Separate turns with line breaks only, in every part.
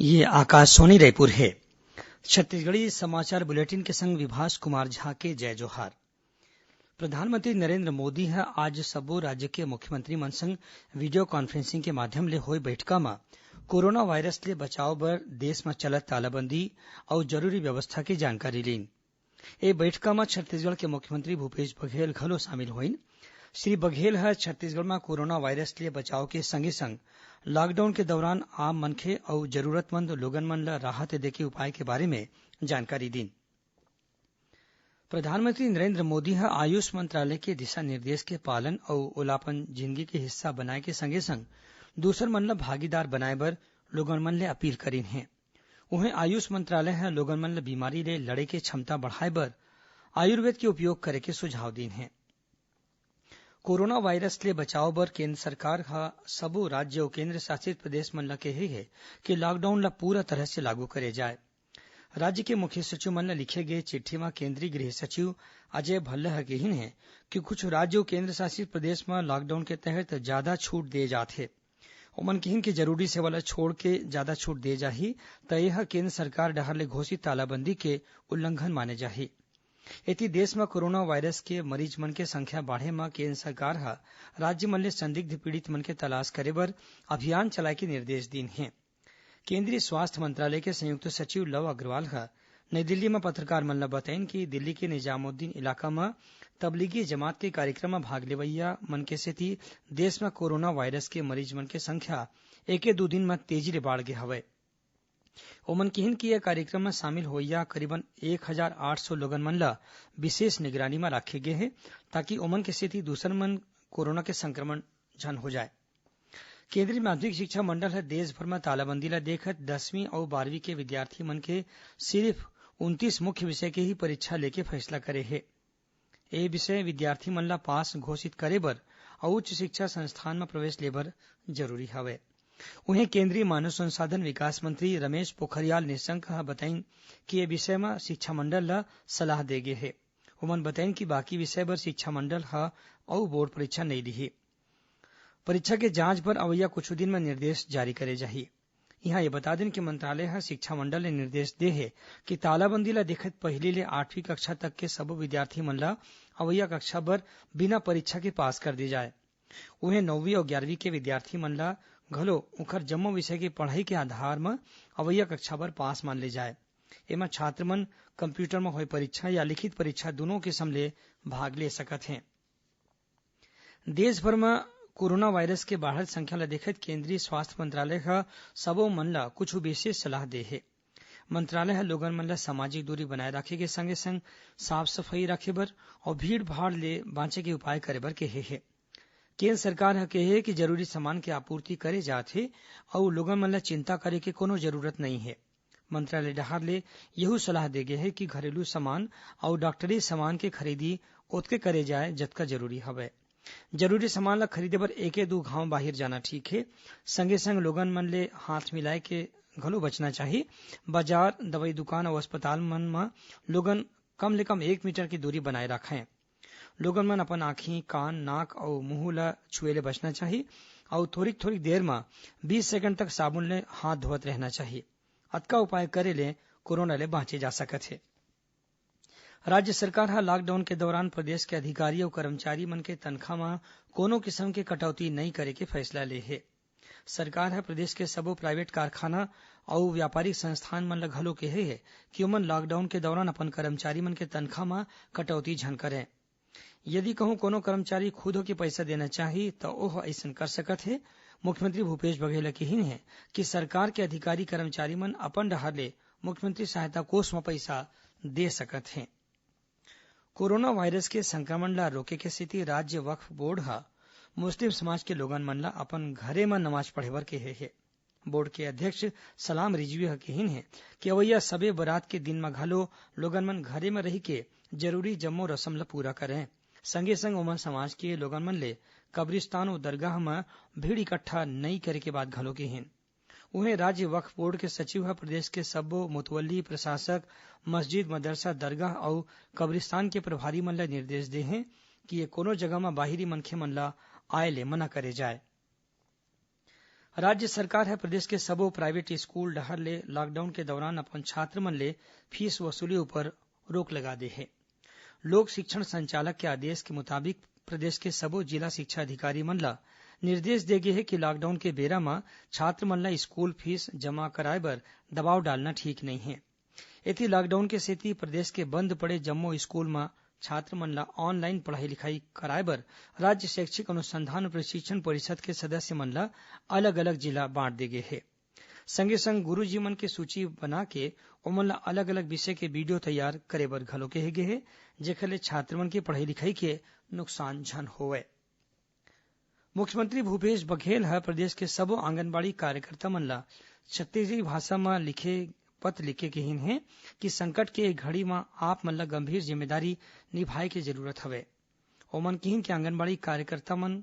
ये आकाशवाणी रायपुर है। छत्तीसगढ़ी समाचार बुलेटिन के संग विभास कुमार झा के जय जोहार। प्रधानमंत्री नरेन्द्र मोदी ह आज सब्बो राज्य के मुख्यमंत्री मन संग वीडियो कॉन्फ्रेंसिंग के माध्यम ले होय बइठका म कोरोना वायरस ले बचाव बर देश म चलत तालाबंदी अउ जरूरी व्यवस्था के जानकारी लीन। ए बइठका म छत्तीसगढ़ के मुख्यमंत्री भूपेश बघेल घलो शामिल होइन। श्री बघेल ह छत्तीसगढ़ म कोरोना वायरस ले बचाव के संगे संग लॉकडाउन के दौरान आम मनखे अउ जरूरतमंद लोगन मन ल राहत देके उपाय के बारे में जानकारी दीन। प्रधानमंत्री नरेन्द्र मोदी ह आयुष मंत्रालय के दिशा निर्देश के पालन अउ ओलापन जिंदगी के हिस्सा बनाए के संगे संग दूसर मन ल भागीदार बनाए बर लोगन मन ले अपील करीन हे। उहें आयुष मंत्रालय ह लोगन मन ल बीमारी ले लड़े के क्षमता बढ़ाए बर आयुर्वेद के उपयोग करे के सुझाव दीन हे। कोरोना वायरस ले बचाव बर केन्द्र सरकार ह सब्बो राज्य अउ केन्द्र शासित प्रदेश मन ल केहे हे कि लॉकडाउन ल पूरा तरह से लागू करे जाए। राज्य के मुख्य सचिव मन ल लिखे गे चिट्ठी म केंद्रीय गृह सचिव अजय भल्ला ह केहिन हे कि कुछ राज्य अउ केन्द्र शासित प्रदेश म लॉकडाउन के तहत जादा छूट दे जाथे। ओमन केहिन कि जरूरी सेवा ल छोड़ के जादा छूट दे जाही त ए ह केन्द्र सरकार डहर ले घोषित तालाबंदी के उल्लंघन माने जाही। एती देश म कोरोना वायरस के मरीज मन के संख्या बाढ़े म केन्द्र सरकार ह राज्य मन ले संदिग्ध पीड़ित मन के तलाश करे बर अभियान चलाए के निर्देश दीन हे। केंद्रीय स्वास्थ्य मंत्रालय के संयुक्त सचिव लव अग्रवाल ह नई दिल्ली में पत्रकार मन ल बताइन कि दिल्ली के निजामुद्दीन इलाका म तबलीगी जमात के कार्यक्रम म भाग लेवइया मन के सेती देश म कोरोना वायरस के मरीज मन के संख्या एके दू दिन म तेजी ले बाड़गे हवय। ओमन केहिन कि यह कार्यक्रम में शामिल होइया करीबन 1,800 लोगन मन ल विशेष निगरानी में राखे गे हे ताकि ओमन के सेती दूसर मन कोरोना के संक्रमण झन हो जाए। केंद्रीय माध्यमिक शिक्षा मंडल ह देशभर में तालाबंदी ल देखत 10वीं अउ 12वीं के विद्यार्थी मन के सिर्फ 29 मुख्य विषय के ही परीक्षा लेके फैसला करे हे। ए विषय विद्यार्थी मन ल पास घोषित करे बर अउ उच्च शिक्षा संस्थान में प्रवेश ले बर जरूरी हवय। उहें केंद्रीय मानव संसाधन विकास मंत्री रमेश पोखरियाल निशंक ह बताइन कि ए विषय म शिक्षा मंडल ल सलाह दे गे हे। ओमन बताइन कि बाकी विषय बर शिक्षा मंडल ह अउ बोर्ड परीक्षा नइ लिही। परीक्षा के जांच बर अवइया कुछ दिन में निर्देश जारी करे जाही। इहां ये बता देन कि मंत्रालय ह शिक्षा मंडल ले निर्देश दे हे कि तालाबंदी ल देखत पहिली ले 8वीं कक्षा तक के सब्बो विद्यार्थी मन ल अवइया कक्षा बर बिना परीक्षा के पास कर दे जाए। उहें 9वीं अउ 11वीं के विद्यार्थी मन ल घलो ओखर जम्मो विषय के पढ़ाई के आधार म अवइया कक्षा बर पास मान ले जाए। एमा छात्र मन कम्प्यूटर म होए परीक्षा या लिखित परीक्षा दुनो किसम ले भाग ले सकत हे। देशभर म कोरोना वायरस के बाढ़त संख्या ल देखत केंद्रीय स्वास्थ्य मंत्रालय ह सबो मन ल कुछ विशेष सलाह दे हे। मंत्रालय ह लोगन मन ल सामाजिक दूरी बनाए राखे के संगे संग साफ सफाई राखे बर अउ भीड़ भाड़ ले बांचे के उपाय करे बर केहे हे। केंद्र सरकार ह केहे कि जरूरी सामान के आपूर्ति करे जाथे अउ लोगन मन ल चिंता करे के कोनो जरूरत नइ हे। मंत्रालय डहर ले यहू सलाह दे गे हे कि घरेलू सामान अउ डॉक्टरी सामान के खरीदी ओतके करे जाए जतका जरूरी हवय। जरूरी सामान ल खरीदे बर एके दू घांव बाहिर जाना ठीक हे। संगे संग लोगन मन ले हाथ मिलाए के घलो बचना चाही। बाजार, दवई दुकान अउ अस्पताल मन म लोगन कम ले कम 1 मीटर की दूरी बनाए राखें। लोगन मन अपन आंखी, कान, नाक अउ मुंह ल छुए ले बचना चाही अउ थोरिक देर म 20 सेकंड तक साबुन ले हाथ धोवत रहना चाही। अतका उपाय करे ले कोरोना ले बांचे जा सकत हे। राज्य सरकार ह लॉकडाउन के दौरान प्रदेश के अधिकारी अउ कर्मचारी मन के तनखा म कोनो किसम के कटौती नइ करे के फैसला ले हे। सरकार ह प्रदेश के सब्बो प्राइवेट कारखाना अउ व्यापारिक संस्थान मन ल घलो केहे हे कि ओमन लॉकडाउन के दौरान अपन कर्मचारी मन के तनखा म कटौती झन करय। यदि कहूं कोनो कर्मचारी खुद होके पैसा देना चाही त ओह अइसन कर सकत हे। मुख्यमंत्री भूपेश बघेल केहिन हे कि सरकार के अधिकारी कर्मचारी मन अपन डहर ले मुख्यमंत्री सहायता कोष म पैसा दे सकत हे। कोरोना वायरस के संक्रमण ल रोके के सेती राज्य वक्फ बोर्ड ह मुस्लिम समाज के लोगन मन ल अपन घरे म नमाज पढ़े बर केहे हे। बोर्ड के अध्यक्ष सलाम रिजवी ह केहिन हे कि अवइया सबे बरात के दिन म घलो लोगन मन घरे म रही के जरूरी जम्मो रसम ल पूरा करय। संगे संग ओमन समाज के लोगन मन ले कब्रिस्तान अउ दरगाह म भीड़ इकट्ठा नइ करे के बात घलो केहिन। उहें राज्य वक्फ बोर्ड के सचिव ह प्रदेश के सब्बो मुतवल्ली प्रशासक, मस्जिद, मदरसा, दरगाह अउ कब्रिस्तान के प्रभारी मन ल निर्देश दे हे कि ये कोनो जगह म बाहिरी मनखे मन ल आए ले मना करे जाए। राज्य सरकार है प्रदेश के सबो प्राइवेट स्कूल डहर ले लॉकडाउन के दौरान अपन छात्र मन ले फीस वसूली ऊपर रोक लगा दे है। लोक शिक्षण संचालक के आदेश के मुताबिक प्रदेश के सबो जिला शिक्षा अधिकारी मन ल निर्देश दे गे है कि लॉकडाउन के बेरा म छात्र मन ल स्कूल फीस जमा कराए बर दबाव डालना ठीक नहीं है। एती लॉकडाउन के सेती प्रदेश के बंद पड़े जम्मो स्कूल म छात्र मन ल ऑनलाइन पढ़ाई लिखाई कराए बर राज्य शैक्षिक अनुसंधान और प्रशिक्षण परिषद के सदस्य मन ल अलग अलग जिला बांट दे गे है। संगे संग गुरुजी मन के सूची बना के ओमन ल अलग अलग विषय के वीडियो तैयार करे बर घलो कहे गे है, जेखर ले छात्र मन के पढ़ाई लिखाई के नुकसान झन होवय। मुख्यमंत्री भूपेश बघेल ह प्रदेश के सबो आंगनबाड़ी कार्यकर्ता मन ल छत्तीसगढ़ी भाषा म लिखे पत्र लिखे कहिन है कि संकट के घड़ी में आप मन ल गंभीर जिम्मेदारी निभाए के जरूरत हवे। ओमन कहिन कि आंगनबाड़ी कार्यकर्ता मन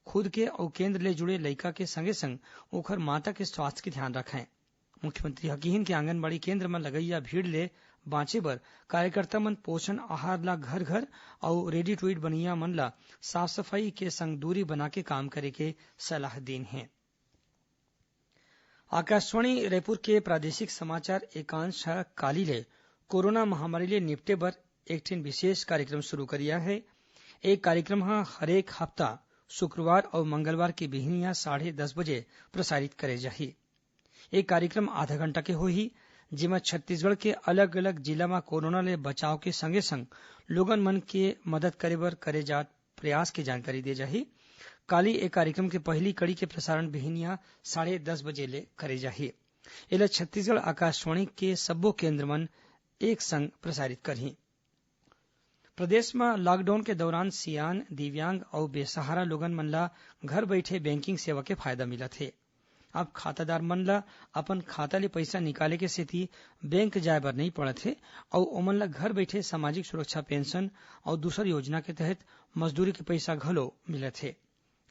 खुद के अउ केंद्र ले जुड़े लइका के संगे संग ओखर माता के स्वास्थ्य के ध्यान रखें। मुख्यमंत्री हकीन कि आंगनबाड़ी केंद्र में लगइया भीड़ ले बांचे बर कार्यकर्ता मन पोषण आहार ला घर घर अउ रेडी टू ईट बनइया मन ला साफ सफाई के संग दूरी बना के काम करे के सलाह दीन है। आकाशवाणी रायपुर के प्रादेशिक समाचार एकांश काली ले कोरोना महामारी ले निपटे बर एक ठिन विशेष कार्यक्रम शुरू करिया है। एक कार्यक्रम हरेक हफ्ता शुक्रवार और मंगलवार की बिहनिया 10:30 बजे प्रसारित करे जाही। एक कार्यक्रम आधा घंटा के होही, जेमा छत्तीसगढ़ के अलग अलग जिला में कोरोना ले बचाव के संगे संग लोगन मन के मदद करे बर करे जात प्रयास के जानकारी दे जाही। काली एक कार्यक्रम के पहली कड़ी के प्रसारण बिहनिया 10:30 बजे ले करे जाही। एला छत्तीसगढ़ आकाशवाणी के सब्बो केंद्र मन एक संग प्रसारित करही। प्रदेश में लॉकडाउन के दौरान सियान, दिव्यांग और बेसहारा लोगन मन ला घर बैठे बैंकिंग सेवा के फायदा मिलत है। अब खातादार मन ला अपन खाता ले पैसा निकाले के सेती बैंक जाए बर नहीं पड़त है और ओमन ला घर बैठे सामाजिक सुरक्षा पेंशन और दूसर योजना के तहत मजदूरी के पैसा घलो मिलत है।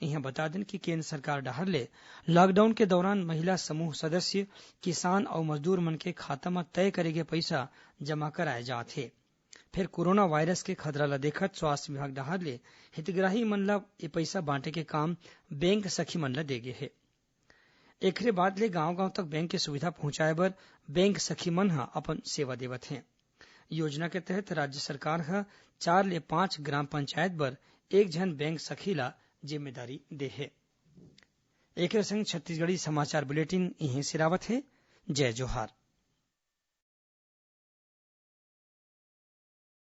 यह बता दें कि केंद्र सरकार डहर ले लॉकडाउन के दौरान महिला समूह सदस्य, किसान और मजदूर मन के खाता में तय करे गे पैसा जमा कराए जात है। फिर कोरोना वायरस के खतरा ल देखत स्वास्थ्य विभाग डहर ले हितग्राही मन ला ये पैसा बांटे के काम बैंक सखी मन ला दे गे है। एकरे बाद ले गांव-गांव तक बैंक के सुविधा पहुंचाए बर बैंक सखी मन ह अपन सेवा देवत हैं। योजना के तहत राज्य सरकार ह 4 ले 5 ग्राम पंचायत बर एक झन बैंक सखी ला जिम्मेदारी दे है। एक संग छत्तीसगढ़ी समाचार बुलेटिन इहीं सिरावत है। जय जोहार।